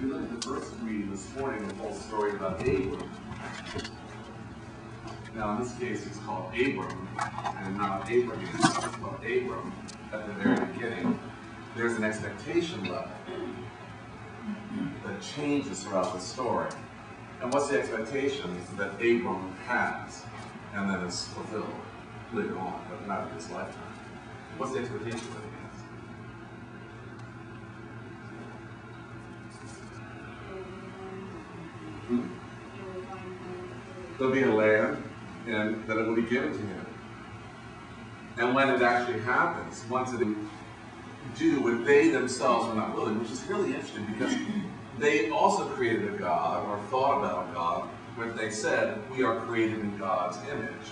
we look at the first reading this morning, the whole story about Abram. Now, in this case, he's called Abram, and not Abraham, he's called Abram at the very beginning. There's an expectation level that changes throughout the story. And what's the expectation that Abram has, and then is fulfilled later on, but not in his lifetime? What's the expectation that he has? There'll be a land, and that it will be given to him. And when it actually happens, once it do what they themselves are not willing, which is really interesting because they also created a God, or thought about a God, when they said, we are created in God's image.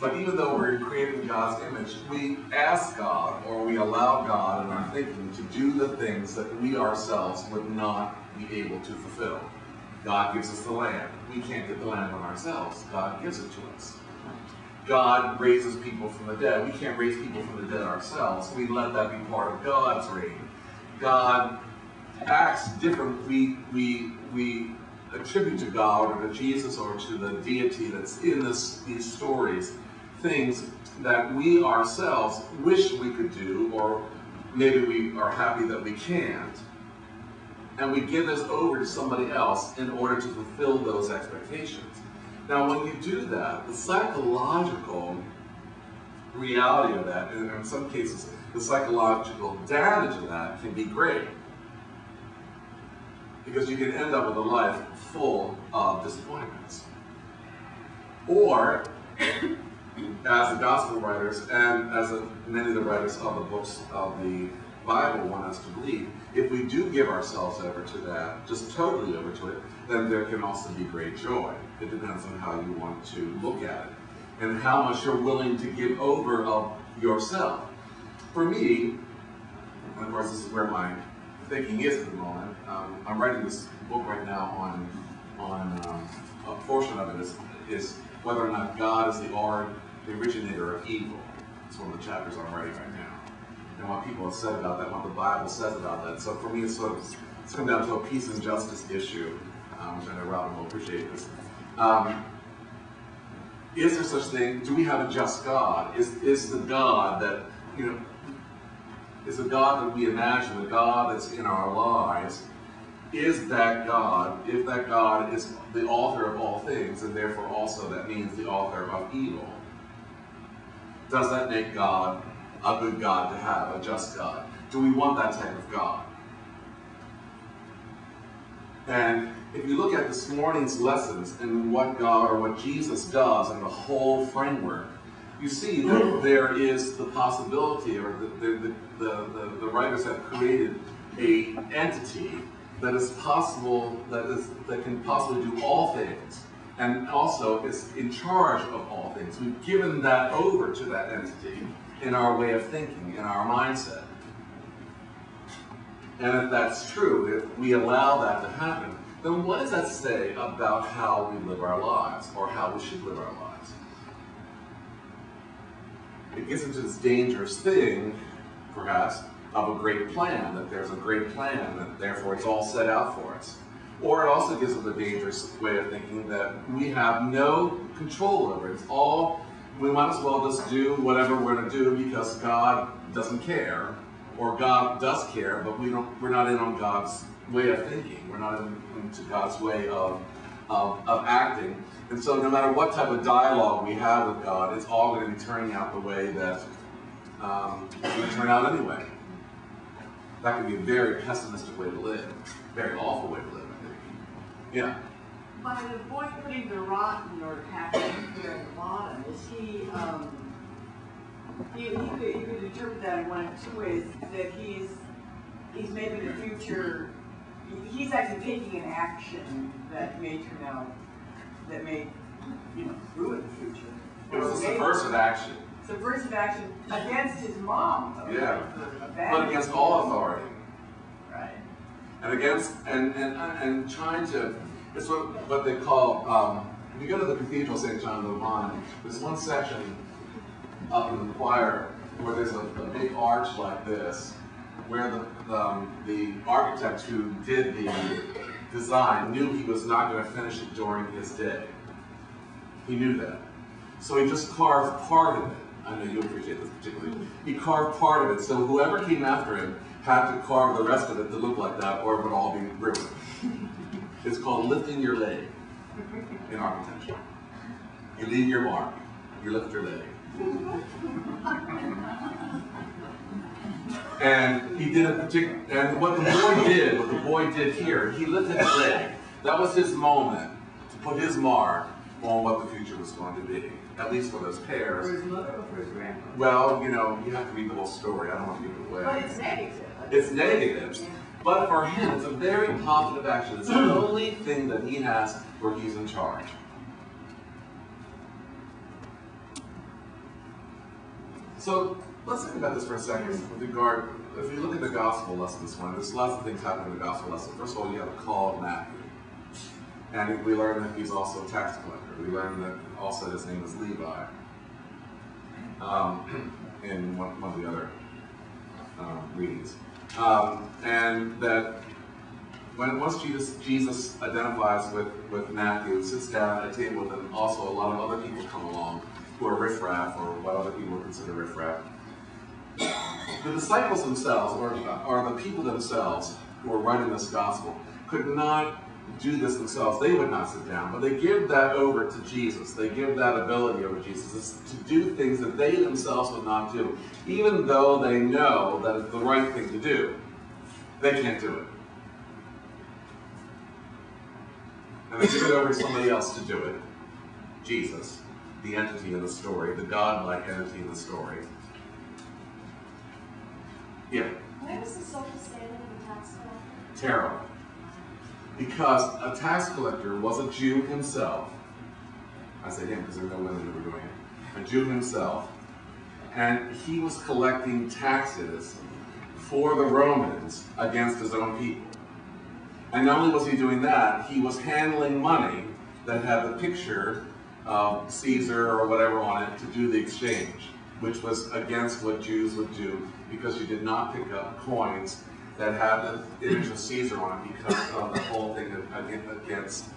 But even though we're created in God's image, we ask God, or we allow God in our thinking to do the things that we ourselves would not be able to fulfill. God gives us the land. We can't get the land on ourselves. God gives it to us. God raises people from the dead. We can't raise people from the dead ourselves. We let that be part of God's reign. God acts different. We attribute to God or to Jesus or to the deity that's in these stories things that we ourselves wish we could do, or maybe we are happy that we can't. And we give this over to somebody else in order to fulfill those expectations. Now, when you do that, the psychological reality of that, and in some cases, the psychological damage of that can be great. Because you can end up with a life full of disappointments. Or, as the gospel writers, and as many of the writers of the books of the Bible want us to believe, if we do give ourselves over to that, just totally over to it, then there can also be great joy. It depends on how you want to look at it and how much you're willing to give over of yourself. For me, and of course this is where my thinking is at the moment, I'm writing this book right now on a portion of it is whether or not God is the originator of evil. It's one of the chapters I'm writing right now. And what people have said about that, what the Bible says about that. So for me, it's come down to a peace and justice issue, which I know Robin will appreciate this. Is there such thing? Do we have a just God? Is the God that, is the God that we imagine, the God that's in our lives, is that God, if that God is the author of all things, and therefore also that means the author of evil, does that make God a good God to have, a just God? Do we want that type of God? And if you look at this morning's lessons and what God or what Jesus does and the whole framework, you see that there is the possibility, or the writers have created an entity that is possible, that can possibly do all things, and also is in charge of all things. We've given that over to that entity in our way of thinking, in our mindset. And if that's true, if we allow that to happen, then what does that say about how we live our lives, or how we should live our lives? It gets into this dangerous thing, perhaps, of a great plan, that there's a great plan, that therefore it's all set out for us. Or it also gives us a dangerous way of thinking that we have no control over it. It's all, we might as well just do whatever we're going to do because God doesn't care, or God does care, but we're not in on God's way of thinking. We're not into God's way of acting. And so no matter what type of dialogue we have with God, it's all going to be turning out the way that it's going to turn out anyway. That could be a very pessimistic way to live, very awful way to live, I think. Yeah? By the boy putting the rotten or happening there at the bottom, is he, you could interpret that in one of two ways, that he's maybe the future, he's actually taking an action that may turn out, that may, ruin the future. It was a subversive action. Subversive action against his mom, though. Yeah, but against all authority. Right. And against, and trying to, it's what they call, if you go to the Cathedral St.John, there's one section up in the choir where there's a big arch like this, where the architect who did the design knew he was not going to finish it during his day. He knew that. So he just carved part of it. I know you appreciate this particularly. He carved part of it, so whoever came after him had to carve the rest of it to look like that, or it would all be ruined. It's called lifting your leg in architecture. You leave your mark, you lift your leg. And he did a particular, and what the boy did here, he lifted his leg. That was his moment to put his mark on what the future was going to be, at least for those pairs. For his mother or for his grandmother? Well, you know, you have to read the whole story. I don't want to give it away. But it's negative. It's negative. Yeah. But for him, it's a very positive action. It's the only thing that he has where he's in charge. So let's think about this for a second with regard, if you look at the gospel lesson this morning, there's lots of things happening in the gospel lesson. First of all, you have a call of Matthew. And we learn that he's also a tax collector. We learn that also his name is Levi in one of the other readings. And that once Jesus identifies with Matthew, sits down at a table with him, also a lot of other people come along who are riffraff, or what other people would consider riffraff. The disciples themselves, or the people themselves who are writing this gospel, could not do this themselves. They would not sit down, but they give that over to Jesus. They give that ability over to Jesus to do things that they themselves would not do, even though they know that it's the right thing to do. They can't do it. And they give it over to somebody else to do it. Jesus, the entity in the story, the God-like entity in the story. Yeah? Where was the social standing of the tax collector? Terrible. Because a tax collector was a Jew himself. I say him because there are no women who were doing it. A Jew himself. And he was collecting taxes for the Romans against his own people. And not only was he doing that, he was handling money that had the picture of Caesar or whatever on it to do the exchange, which was against what Jews would do, because you did not pick up coins that had the image of Caesar on it, because of the whole thing against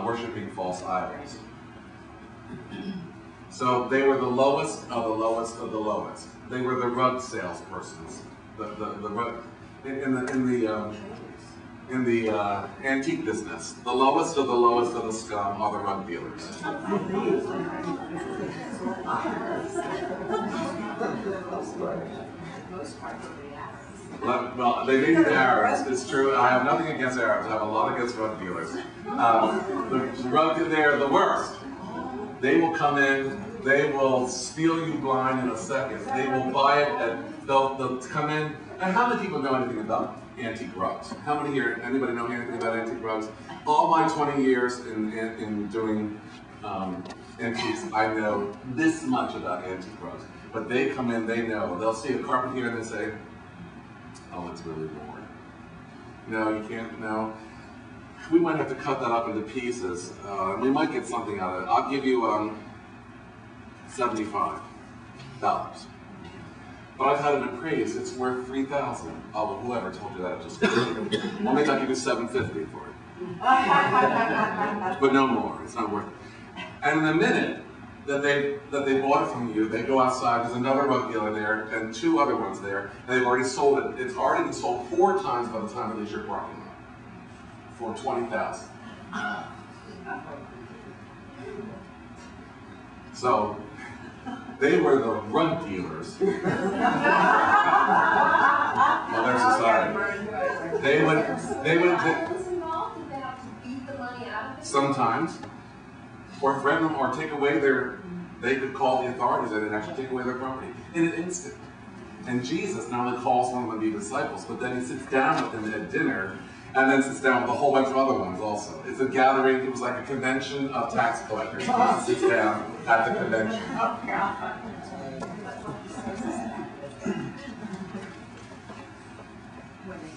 worshiping false idols. So they were the lowest of the lowest of the lowest. They were the rug salespersons. The rug in the antique business. The lowest of the scum are the rug dealers. Well, they may be the Arabs. It's true. I have nothing against Arabs. I have a lot against rug dealers. They're the worst. They will come in. They will steal you blind in a second. They will buy it. They'll come in. And how many people know anything about antique rugs? How many here? Anybody know anything about antique rugs? All my 20 years in doing antiques, I know this much about antique rugs. But they come in, they know. They'll see a carpet here and they say, "Oh, it's really worn. No, you can't. No, we might have to cut that up into pieces. We might get something out of it. I'll give you $75. But I've had it appraised. It's worth $3,000. Oh, well, whoever told you that just well, maybe I'll give you $750 for it. But no more. It's not worth it. And in the minute that they bought it from you, they go outside. There's another rug dealer there and two other ones there, and they've already sold it. It's already been sold 4 times by the time it leaves your parking lot for $20,000. So they were the rug dealers of their society. They would. Was involved? Did they have to beat the money out of it? Sometimes, or threaten them, or take away they could call the authorities and actually take away their property in an instant. And Jesus not only calls one of the disciples, but then he sits down with them at dinner, and then sits down with a whole bunch of other ones also. It's a gathering. It was like a convention of tax collectors. Jesus sits down at the convention.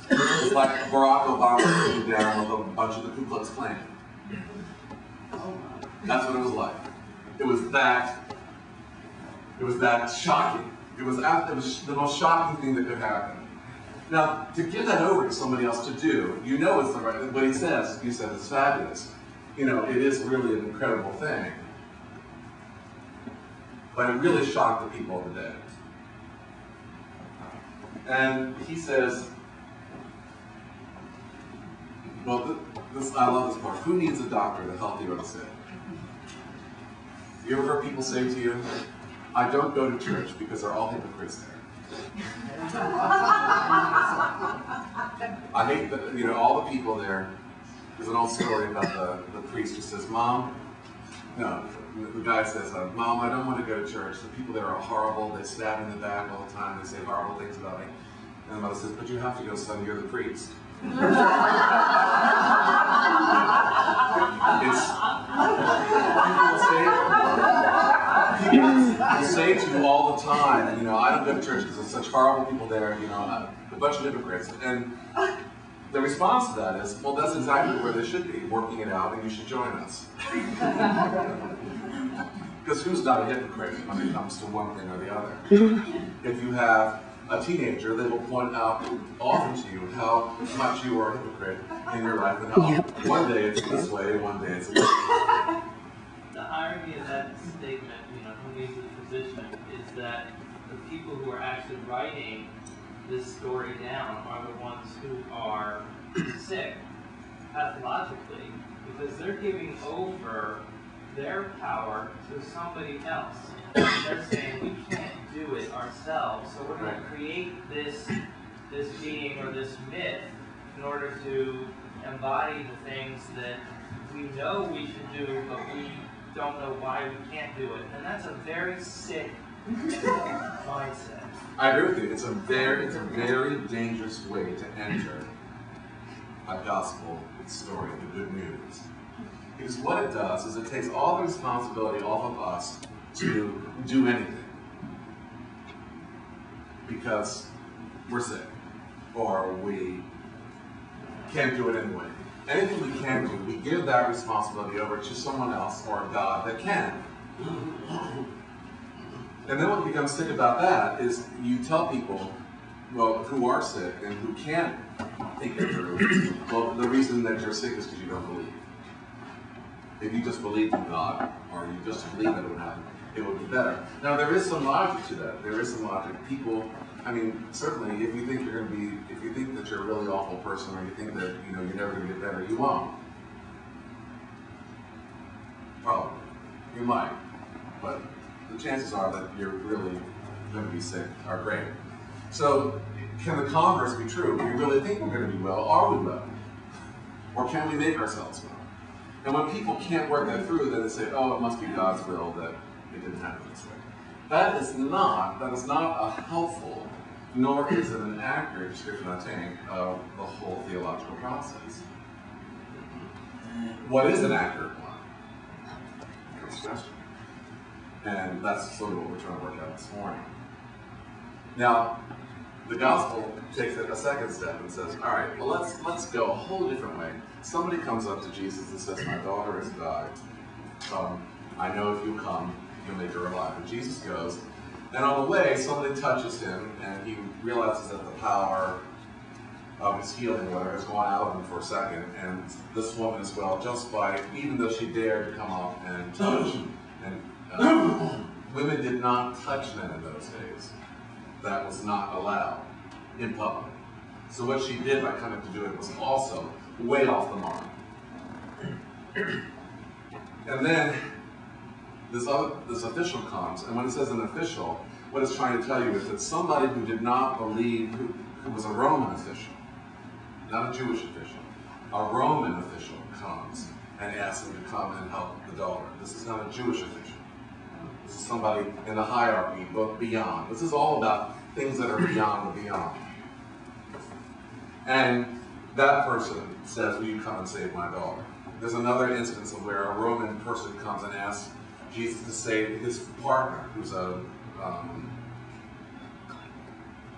It's like Barack Obama sitting down with a bunch of the Ku Klux Klan. That's what it was like. It was that shocking. It was the most shocking thing that could happen. Now, to give that over to somebody else to do, you know it's the right, what he says is fabulous. You know, it is really an incredible thing. But it really shocked the people of the day. And he says, well, I love this part. Who needs a doctor, the healthy or the sick? You ever heard people say to you, I don't go to church because they're all hypocrites there. I hate that, you know, all the people there. There's an old story about the priest who says, Mom, no, the guy says, Mom, I don't want to go to church. The people there are horrible. They stab me in the back all the time. They say horrible things about me. And the mother says, but you have to go, son, you're the priest. People say to you all the time, you know, I don't go to church because there's such horrible people there, you know, a bunch of hypocrites. And the response to that is, well, that's exactly where they should be, working it out, and you should join us. Because who's not a hypocrite when it comes to one thing or the other? If you have a teenager, they will point out often to you how much you are a hypocrite in your life and how one day it's this way, one day it's this way. The irony of that statement, you know, who needs a physician, is that the people who are actually writing this story down are the ones who are sick pathologically, because they're giving over their power to somebody else. They're saying we can't do it ourselves, so we're going to create this being or this myth in order to embody the things that we know we should do, but we don't know why we can't do it. And that's a very sick mindset. I agree with you. It's a very dangerous way to enter a gospel story, the good news. Because what it does is it takes all the responsibility off of us to do anything. Because we're sick, or we can't do it anyway. Anything we can do, we give that responsibility over to someone else or a God that can. And then what becomes sick about that is you tell people, well, who are sick and who can't think it through, well, the reason that you're sick is because you don't believe. If you just believed in God, or you just believe that it would happen, it would be better. Now, there is some logic to that. There is some logic. People, I mean, certainly, if you think you're going to be, if you think that you're a really awful person, or you think that, you know, you're never going to get better, you won't. Probably. You might. But the chances are that you're really going to be sick are great. So, can the converse be true? Do we really think we're going to be well? Are we well? Or can we make ourselves well? And when people can't work that through, then they say, oh, it must be God's will that it didn't happen this way. That is not a helpful, nor is it an accurate description, I think, of the whole theological process. What is an accurate one? Good question. And that's sort of what we're trying to work out this morning. Now, the gospel takes it a second step and says, all right, well, let's go a whole different way. Somebody comes up to Jesus and says, my daughter has died. I know if you come, you'll make her alive. And Jesus goes, and on the way, somebody touches him, and he realizes that the power of his healing, whether has gone out of him for a second, and this woman as well, just by, even though she dared to come up and touch, and women did not touch men in those days. That was not allowed in public. So what she did by coming to do it was also way off the mark. And then this official comes, and when it says an official, what it's trying to tell you is that somebody who did not believe, who was a Roman official, not a Jewish official, a Roman official comes and asks him to come and help the daughter. This is not a Jewish official. This is somebody in the hierarchy, but beyond. This is all about things that are beyond the beyond. And that person says, will you come and save my daughter? There's another instance of where a Roman person comes and asks Jesus to save his partner, who's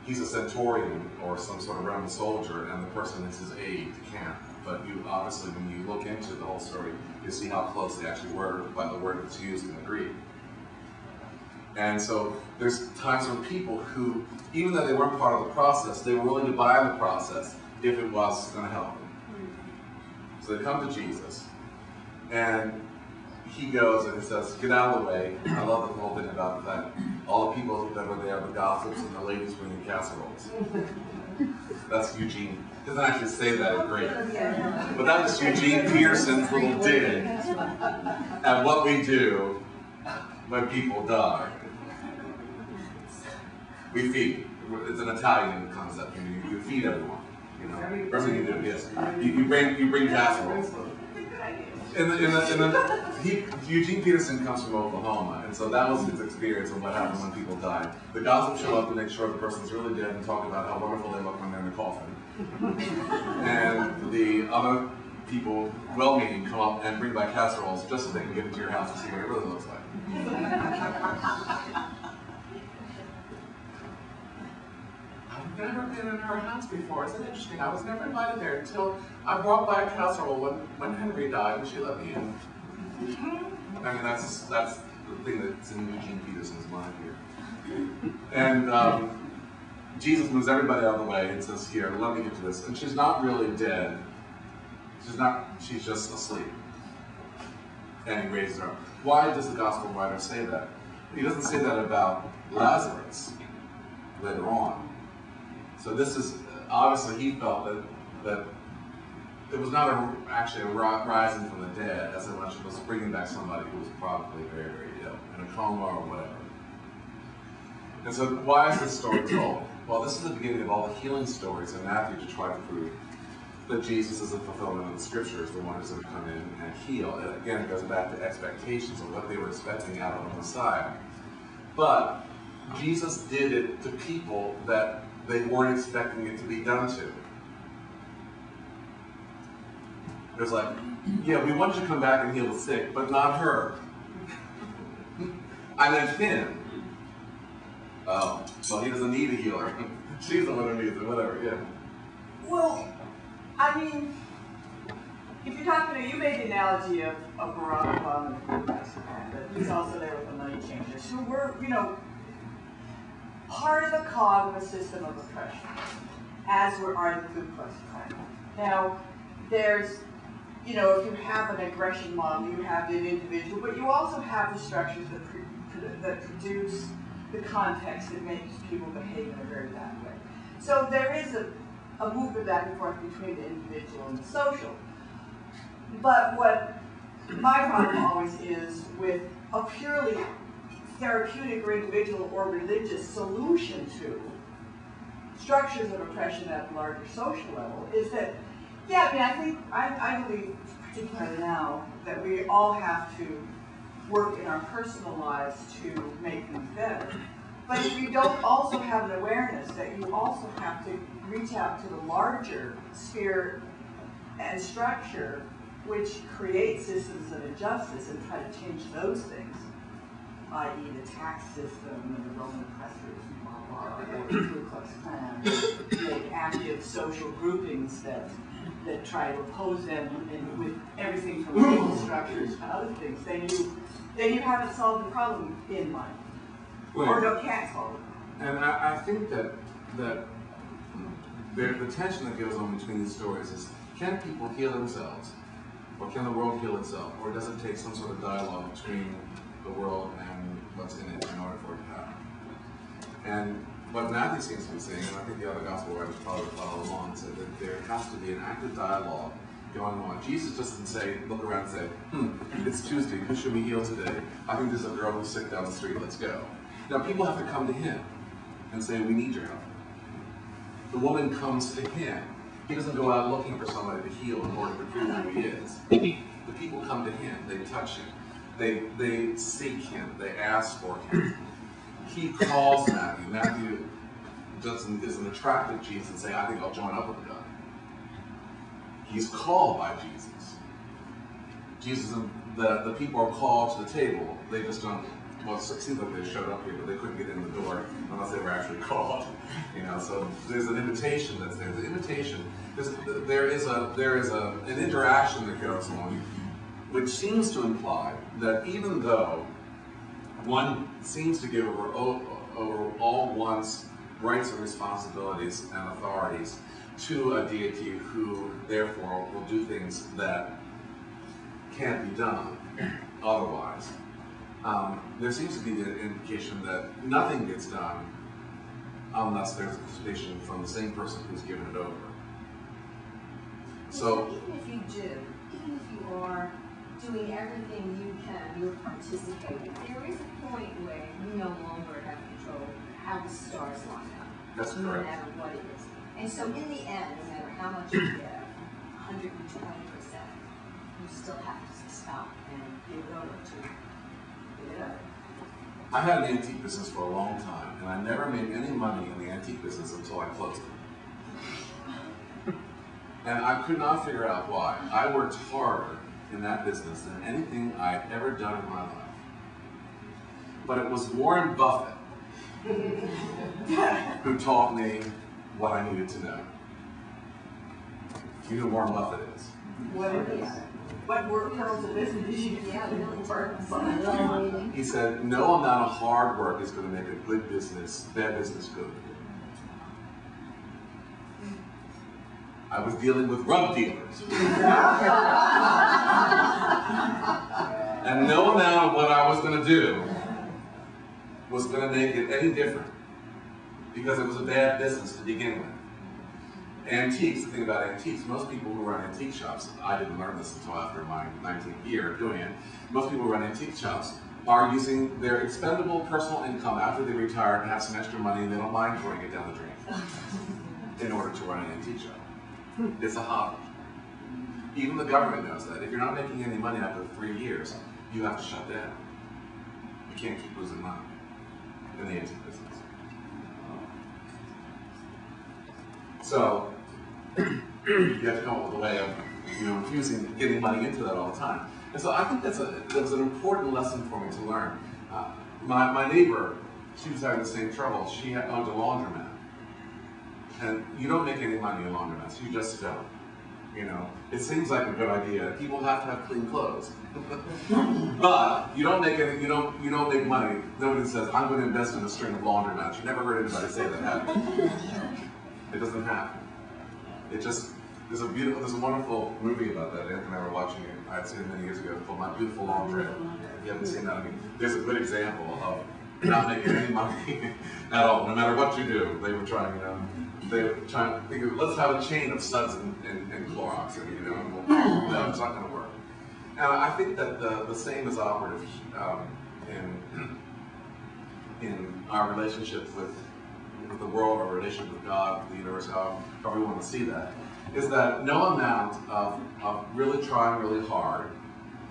he's a centurion or some sort of Roman soldier, and the person is his aide to camp. But you obviously, when you look into the whole story, you see how close they actually were by the word that's used in the Greek. And so there's times when people who, even though they weren't part of the process, they were willing to buy the process if it was going to help them. So they come to Jesus, and he goes and he says, get out of the way. I love the whole thing about that. All the people that were there, the gossips and the ladies bringing casseroles. That's Eugene. He doesn't actually say that in Greek. But that was Eugene Peterson's little dig at what we do when people die. We feed. It's an Italian concept. You feed everyone. You know, everything you do. Yes. You bring casseroles. Eugene Peterson comes from Oklahoma, and so that was his experience of what happened when people died. The gossips show up to make sure the person's really dead and talk about how wonderful they look when they're in a coffin. And the other people, well-meaning, come up and bring back casseroles just so they can get into your house to see what it really looks like. I've never been in her house before. Isn't it interesting? I was never invited there until I brought by a casserole when Henry died and she let me in. I mean, that's the thing that's in Eugene Peterson's mind here. And Jesus moves everybody out of the way and says, here, let me get to this. And she's not really dead. She's just asleep. And he raises her up. Why does the gospel writer say that? He doesn't say that about Lazarus later on. So this is, obviously he felt that it was not actually a rising from the dead as much as it was bringing back somebody who was probably very, very ill, in a coma or whatever. And so why is this story told? Well, this is the beginning of all the healing stories in Matthew to try to prove that Jesus is the fulfillment of the scriptures, the one who's going to come in and heal. And again, it goes back to expectations of what they were expecting out of the Messiah. But Jesus did it to people that they weren't expecting it to be done to. It was like, yeah, we want you to come back and heal the sick, but not her. I meant him. Oh, well, he doesn't need a healer. She's the one who needs it, whatever, yeah. Well, I mean, if you're talking to, you made the analogy of Barack Obama and the Mexican, but he's also there with the money changers, who were, part of the cog of a system of oppression, as are the Ku Klux Klan. Now, there's, if you have an aggression model, you have the individual, but you also have the structures that produce the context that makes people behave in a very bad way. So there is a movement back and forth between the individual and the social. But what my problem always is with a purely therapeutic or individual or religious solution to structures of oppression at a larger social level is that, I believe, particularly now, that we all have to work in our personal lives to make things better. But if you don't also have an awareness that you also have to reach out to the larger sphere and structure which creates systems of injustice and try to change those things, i.e. the tax system and the Roman oppressors and blah, blah, blah, or the Ku Klux Klan, the active social groupings that try to oppose them and with everything from legal structures to other things, then you haven't solved the problem in mind. Or can't solve it. And I think that the tension that goes on between these stories is, can people heal themselves? Or can the world heal itself? Or does it take some sort of dialogue between the world and what's in it in order for it to happen? And what Matthew seems to be saying, and I think the other gospel writers probably follow along, said that there has to be an active dialogue going on. Jesus just didn't say, look around and say, it's Tuesday, who should we heal today? I think there's a girl who's sick down the street, let's go. Now people have to come to him and say, we need your help. The woman comes to him. He doesn't go out looking for somebody to heal in order to prove who he is. The people come to him, they touch him, they seek him, they ask for him. He calls Matthew. Matthew isn't attracted to Jesus and say, I think I'll join up with the guy. He's called by Jesus. Jesus and the people are called to the table. They just don't, well, it seems like they showed up here, but they couldn't get in the door unless they were actually called. So there's an invitation that's there. The invitation, there is an interaction that goes on, which seems to imply that even though one seems to give over all one's rights and responsibilities and authorities to a deity who therefore will do things that can't be done otherwise. There seems to be the indication that nothing gets done unless there's participation from the same person who's given it over. So even if you do, even if you are doing everything you can, you're participating, there is a point where you no longer have control of how the stars line up. that's No correct. matter what it is. And so in the end, no matter how much you give, 120%, you still have to stop and give it over to give it over. I had an antique business for a long time, and I never made any money in the antique business until I closed it. And I could not figure out why. I worked harder in that business than anything I'd ever done in my life. But it was Warren Buffett who taught me what I needed to know. You know who Warren Buffett is? What it is? What word pearls of wisdom did you He said, no amount of hard work is going to make a good business, bad business good. I was dealing with drug dealers. And no amount of what I was going to do was going to make it any different, because it was a bad business to begin with. Antiques, the thing about antiques, most people who run antique shops, I didn't learn this until after my 19th year of doing it, most people who run antique shops are using their expendable personal income after they retire and have some extra money, and they don't mind throwing it down the drain in order to run an antique shop. It's a hobby. Even the government knows that. If you're not making any money after 3 years, you have to shut down. You can't keep losing money in the antique business. So you have to come up with a way of, infusing, getting money into that all the time. And so I think that was an important lesson for me to learn. My neighbor, she was having the same trouble. She owned a laundromat. And you don't make any money in laundromats. You just don't. It seems like a good idea. People have to have clean clothes. But you don't make any, you don't make money. Nobody says, I'm going to invest in a string of laundromats. You never heard anybody say that, have you? It doesn't happen. It just, there's a wonderful movie about that. Anthony and I were watching it. I had seen it many years ago, called My Beautiful Laundry. If you haven't seen that, there's a good example of not making any money at all. No matter what you do, they were trying, they were trying to think of, let's have a chain of Suds and Clorox, and no, it's not going to work. And I think that the same is operative in our relationship with the world, our relationship with God, the universe, however we want to see that, is that no amount of really trying really hard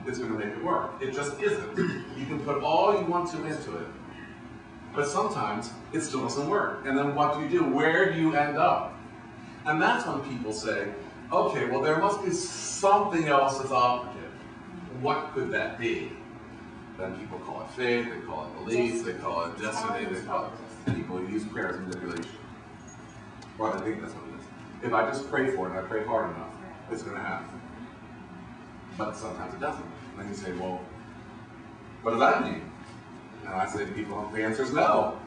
is going to make it work. It just isn't. You can put all you want to into it, but sometimes it still doesn't work. And then what do? Where do you end up? And that's when people say, okay, well, there must be something else that's operative. What could that be? Then people call it faith, they call it belief, they call it destiny, they call it, people use prayer as manipulation. Well, I think that's what it is. If I just pray for it and I pray hard enough, it's going to happen. But sometimes it doesn't. And then you say, well, what does that mean? And I say to people, the answer is no.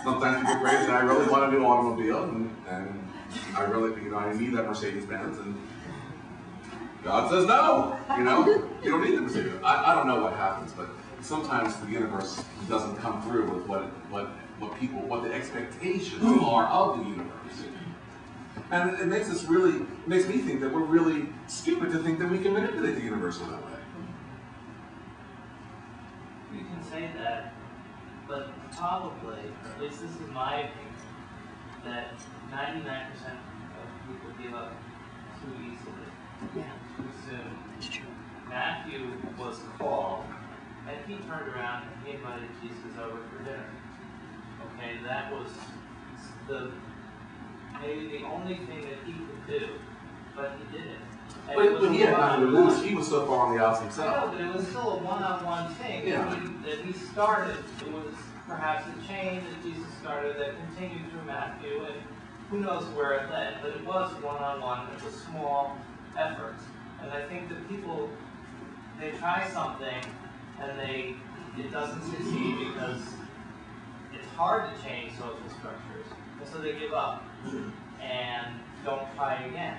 Sometimes people pray and I really want a new automobile, and I really, I need that Mercedes-Benz, and God says no. You don't need the Mercedes. I don't know what happens, but sometimes the universe doesn't come through with what the expectations are of the universe. And it makes me think that we're really stupid to think that we can manipulate the universe in that way. You can say that, but probably, at least this is my opinion, that 99% of people give up too easily, too soon. Matthew was called, and he turned around and he invited Jesus over for dinner. Okay, that was maybe the only thing that he could do, but he did it. But he had nothing to lose. He was so far on the outs himself. I know, but it was still a one-on-one thing that he started. It was perhaps a chain that Jesus started that continued through Matthew, and who knows where it led, but it was one-on-one. It was small efforts. And I think that people, they try something, and it doesn't succeed because it's hard to change social structures, and so they give up and don't try again.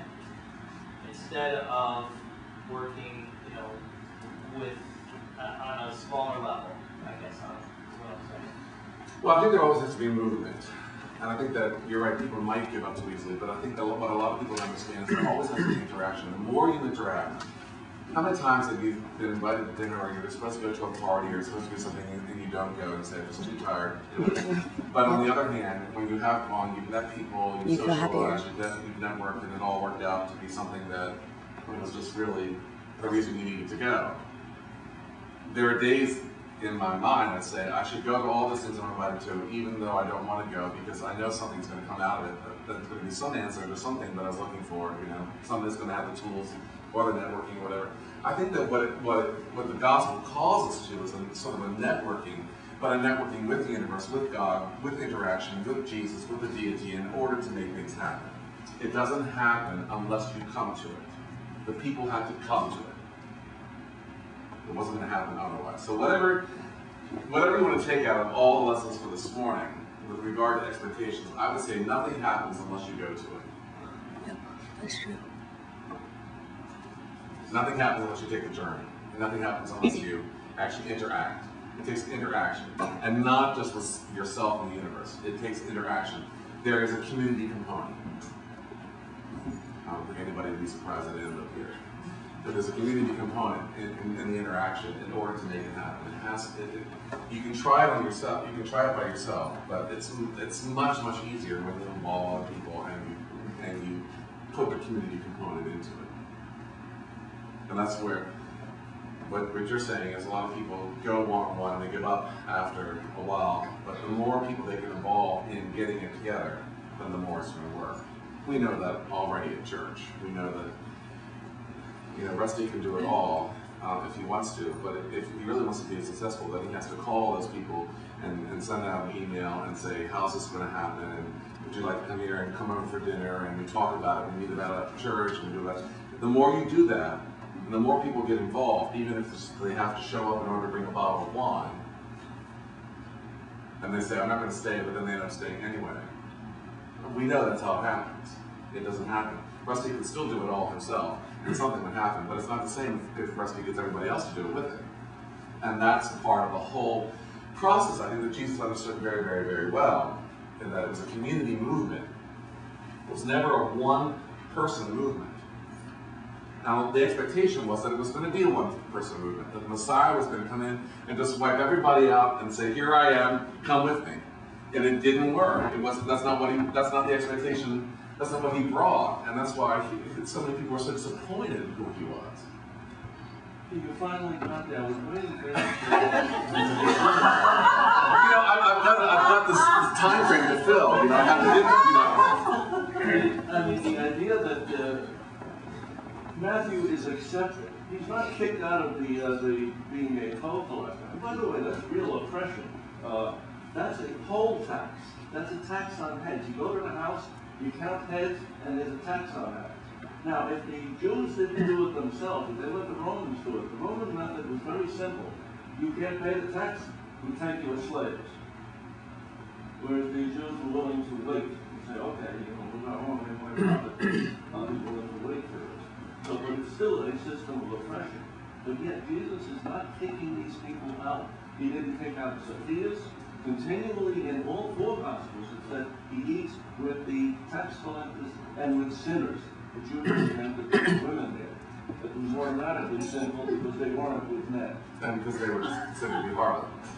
Instead of working, with on a smaller level, I guess is what I'm saying. Well, I think there always has to be a movement. And I think that you're right, people might give up too easily, but I think that what a lot of people understand is there always has to be interaction. The more you interact, how many times have you been invited to dinner, or you're supposed to go to a party, or you're supposed to do something, and you don't go and say, I'm just too tired to do it. But on the other hand, when you have gone, you've met people, you socialized, you've networked, and it all worked out to be something that was just really the reason you needed to go. There are days in my mind that say I should go to all the things I'm invited to, even though I don't want to go, because I know something's going to come out of it. There's going to be some answer to something that I was looking for. Something that's going to have the tools or the networking, whatever. I think that what the gospel calls us to is sort of a networking, but a networking with the universe, with God, with interaction, with Jesus, with the deity, in order to make things happen. It doesn't happen unless you come to it. The people have to come to it. It wasn't going to happen otherwise. So whatever you want to take out of all the lessons for this morning with regard to expectations, I would say nothing happens unless you go to it. Yep, that's true. Nothing happens unless you take a journey. And nothing happens unless you actually interact. It takes interaction. And not just with yourself and the universe. It takes interaction. There is a community component. I don't think anybody would be surprised that I ended up here. But there's a community component in the interaction in order to make it happen. You can try it on yourself. You can try it by yourself, but it's much easier when you involve other people and you put the community component into it. And that's where what you're saying is a lot of people go one-on-one and they give up after a while. But the more people they get involved in getting it together, then the more it's going to work. We know that already at church. We know that. Rusty can do it all if he wants to, but if he really wants to be successful, then he has to call those people and send out an email and say, how's this going to happen? And would you like to come here and come over for dinner? And we talk about it, we meet about it at church, and we do that. The more you do that, and the more people get involved, even if they have to show up in order to bring a bottle of wine, and they say, I'm not going to stay, but then they end up staying anyway. We know that's how it happens. It doesn't happen. Rusty can still do it all himself, and something would happen, but it's not the same if Rusty gets everybody else to do it with him. And that's part of the whole process. I think that Jesus understood very well, and that it was a community movement. It was never a one-person movement. Now, the expectation was that it was going to be a one-person movement, that the Messiah was going to come in and just wipe everybody out and say, here I am, come with me. And it didn't work. That's not the expectation. That's not what he brought, and that's why so many people were so disappointed in who he was. You finally got there. I was waiting for I've got this time frame to fill. I have to I mean, the idea that Matthew is accepted. He's not kicked out of the being a toll collector. And by the way, that's real oppression. That's a poll tax. That's a tax on heads. You go to the house, you count heads, and there's a tax on that. Now, if the Jews didn't do it themselves, if they let the Romans do it, the Roman method was very simple. You can't pay the tax, we take you as slaves. Whereas the Jews were willing to wait and say, okay, we're not wrong anyway about it. I'll be willing to wait for it. So, but it's still a system of oppression. But yet, Jesus is not kicking these people out. He didn't kick out Zacchaeus. Continually in all four Gospels, it said he eats with the tax collectors and with sinners. The Jews and the women there. It was automatically sinful because they weren't with men. And because they were considered to be harlots.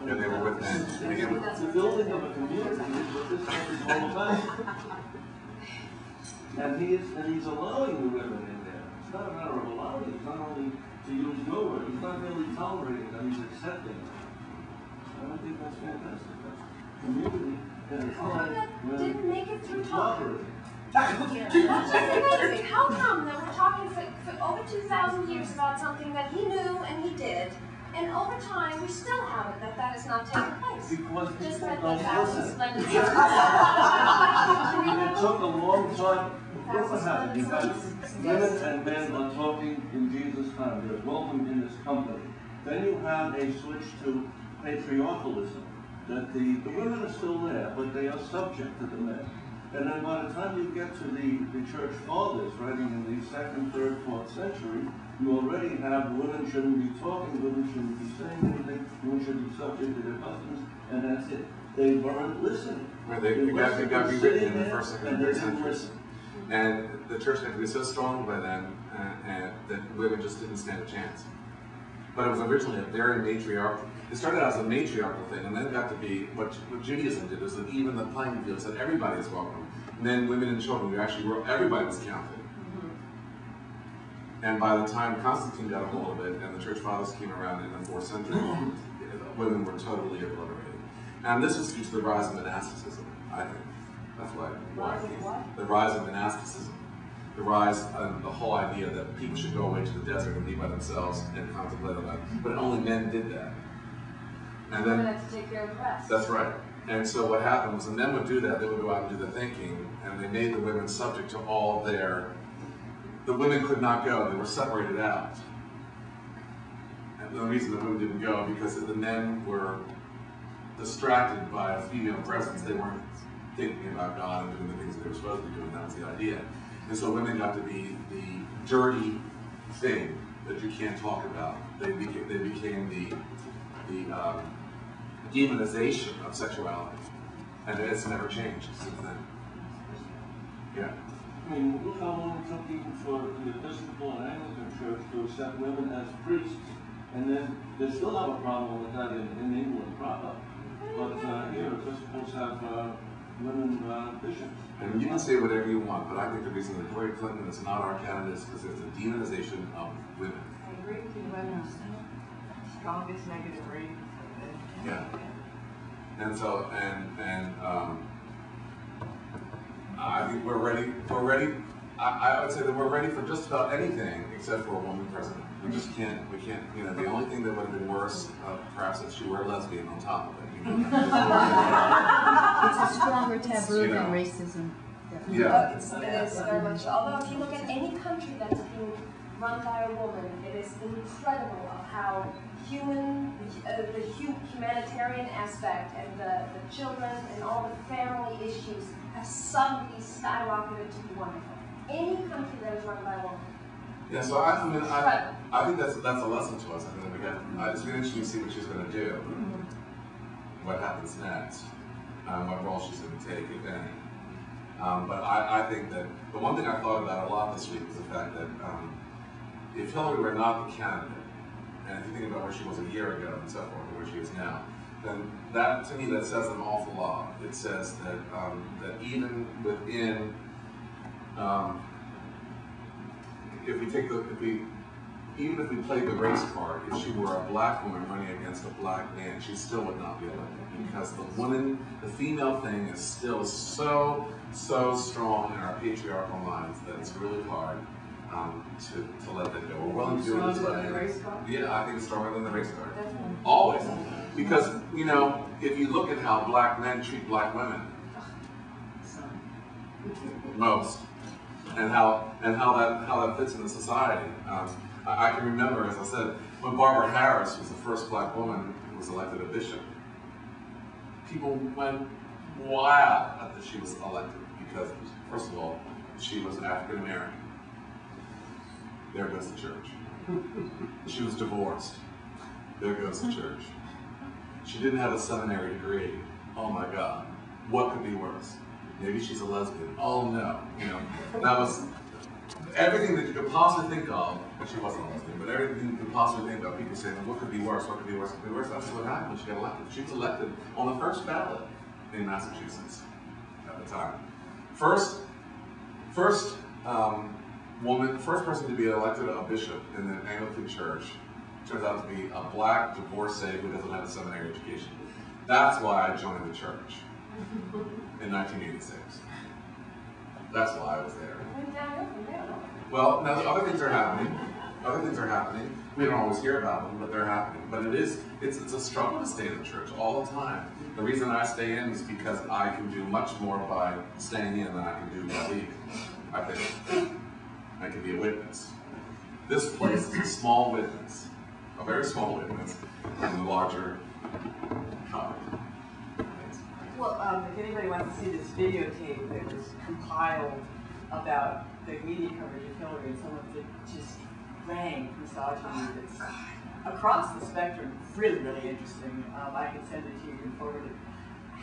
And they were with men to begin with. The building of a community is what this stuff is all about. And he's allowing the women in there. It's not a matter of allowing it. It's not only to use no word. He's not really tolerating them, he's accepting them. I think that's fantastic. That's community at a time when didn't make it through talk. That's That's amazing. How come that we're talking for over 2,000 years about something that he knew and he did, and over time we still haven't, that is not taking place? Because Just people like don't the thousand listen. splendid It took a long time. Look what happened. You had women and men are talking in Jesus' time. They're welcomed in this company. Then you have a switch to patriarchalism, that the women are still there, but they are subject to the men. And then by the time you get to the church fathers, writing in the 2nd, 3rd, 4th century, you already have women shouldn't be talking, women shouldn't be saying anything, women should be subject to their husbands, and that's it. They weren't listening. Well, they got to be written in the 1st, 2nd, and 3rd centuries. And the church had to be so strong by then that women just didn't stand a chance. But it was originally a very matriarchal. It started out as a matriarchal thing, and then it got to be what Judaism did, was that even the playing field said everybody is welcome. Men, women, and children, everybody was counted. And by the time Constantine got a hold of it, and the church fathers came around in the 4th century, women were totally obliterated. And this was due to the rise of monasticism, I think. That's why it came. The rise of monasticism. The rise of the whole idea that people should go away to the desert and be by themselves and contemplate on that. But only men did that. And then Women have to take care of the rest. that's right. And so what happened was the men would do that, they would go out and do the thinking, and they made the women subject to all their, the women could not go, they were separated out. And the reason the women didn't go, because the men were distracted by a female presence. They weren't thinking about God and doing the things that they were supposed to be doing. That was the idea. And so women got to be the dirty thing that you can't talk about. They became the demonization of sexuality. And it's never changed since then. Yeah. I mean, look how long it took even for the Episcopal and Anglican Church to accept women as priests. And then they still have a problem with that in England proper. But here, Episcopals have women bishops. And you can say whatever you want, but I think the reason that Hillary Clinton is not our candidate is because there's a demonization of women. I agree with you, women. Strongest negative rating. Yeah. And so, I think we're ready. I would say that we're ready for just about anything except for a woman president. We just can't, you know, the only thing that would have been worse, perhaps, if she were a lesbian on top of it. You know? It's a stronger taboo You know. than racism. Yeah. It is very much. Although if you look at any country that's being run by a woman, it is incredible of how the humanitarian aspect and the children and all the family issues have suddenly skyrocketed to be wonderful. Any country that is run by a woman. Yeah, so I think that's a lesson to us. I think that we have. It's going to be interesting to see what she's going to do, what happens next, what role she's going to take, if any. But I think that the one thing I thought about a lot this week was the fact that if Hillary were not the candidate, and if you think about where she was a year ago and so forth, or where she is now, then that, to me, that says an awful lot. It says that that even within, even if we played the race card, if she were a black woman running against a black man, she still would not be elected, because the woman, the female thing is still so strong in our patriarchal minds that it's really hard to let that go. We're willing to do it this way. Yeah, I think it's stronger than the race card. Always. Because, you know, if you look at how black men treat black women, most, and how that fits into society. I can remember, as I said, when Barbara Harris was the first black woman who was elected a bishop, people went wild that she was elected because, first of all, she was African American. There goes the church. She was divorced. There goes the church. She didn't have a seminary degree. Oh my God, what could be worse? Maybe she's a lesbian. Oh no, you know, that was everything that you could possibly think of. But she wasn't a lesbian, but everything you could possibly think of. People saying, what could be worse? What could be worse? What could be worse? That's what happened when she got elected. She was elected on the first ballot in Massachusetts at the time. First person to be elected a bishop in the Anglican Church turns out to be a black divorcee who doesn't have a seminary education. That's why I joined the church in 1986. That's why I was there. Well, now other things are happening. Other things are happening. We don't always hear about them, but they're happening. But it's a struggle to stay in the church all the time. The reason I stay in is because I can do much more by staying in than I can do by leaving. I think I can be a witness. This place is a small witness a very small witness in the larger coverage. Thanks. Well, if anybody wants to see this videotape that was compiled about the media coverage of Hillary and some of the just rank misogyny that's across the spectrum, really, really interesting. I can send it to you and forward it.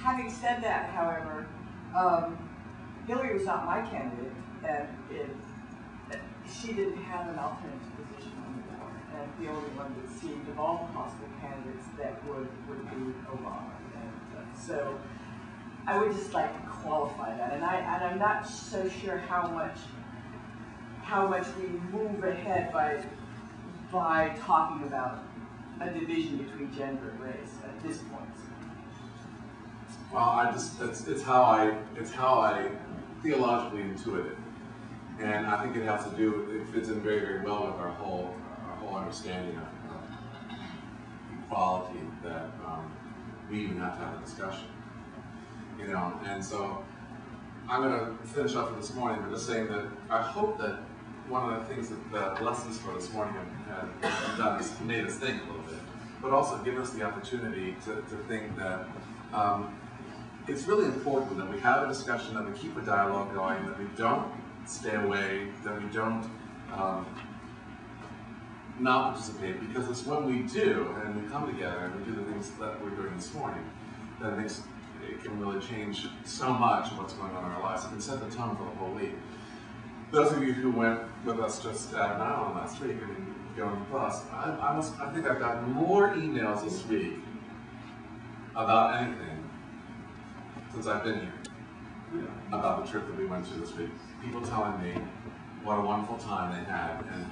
Having said that, however, Hillary was not my candidate, and she didn't have an alternate position on the board, and the only one that seemed of all possible candidates that would be Obama. And so I would just like to qualify that, and I'm not so sure how much we move ahead by talking about a division between gender and race at this point. Well, it's how I theologically intuit it, and I think it has to do. It fits in very, very well with our whole understanding of equality, that we even have to have a discussion. You know, and so I'm going to finish up for this morning by just saying that I hope that one of the things that the lessons for this morning have done is made us think a little bit, but also given us the opportunity to think that it's really important that we have a discussion, that we keep a dialogue going, that we don't stay away, that we don't not participate, because it's when we do, and we come together and we do the things that we're doing this morning, that it can really change so much of what's going on in our lives. It can set the tone for the whole week. Those of you who went with us just an hour last week, I mean, going plus, I think I've gotten more emails this week about anything since I've been here, about the trip that we went to this week. People telling me what a wonderful time they had and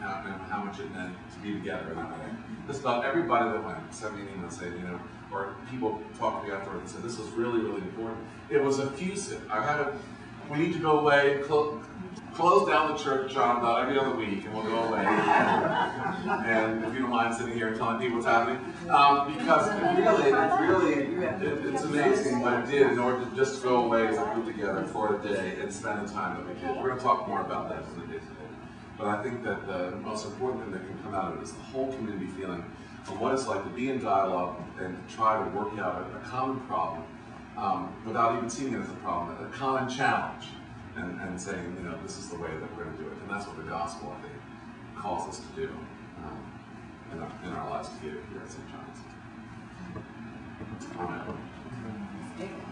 how much it meant to be together and everything. Just about everybody that went sent me an email and said, you know, or people talked to me afterwards and said, this was really, really important. It was effusive. We need to go away, close down the Church-6 about every other week, and we'll go away. And if you don't mind sitting here and telling people what's happening, because it's amazing what it did in order to just go away as a group together for a day and spend the time that we did. We're going to talk more about that in the day today. But I think that the most important thing that can come out of it is the whole community feeling of what it's like to be in dialogue and to try to work out a common problem without even seeing it as a problem, a common challenge, and saying, you know, this is the way that we're going to do it. And that's what the gospel, I think, calls us to do in our lives together here at St. John's. Amen.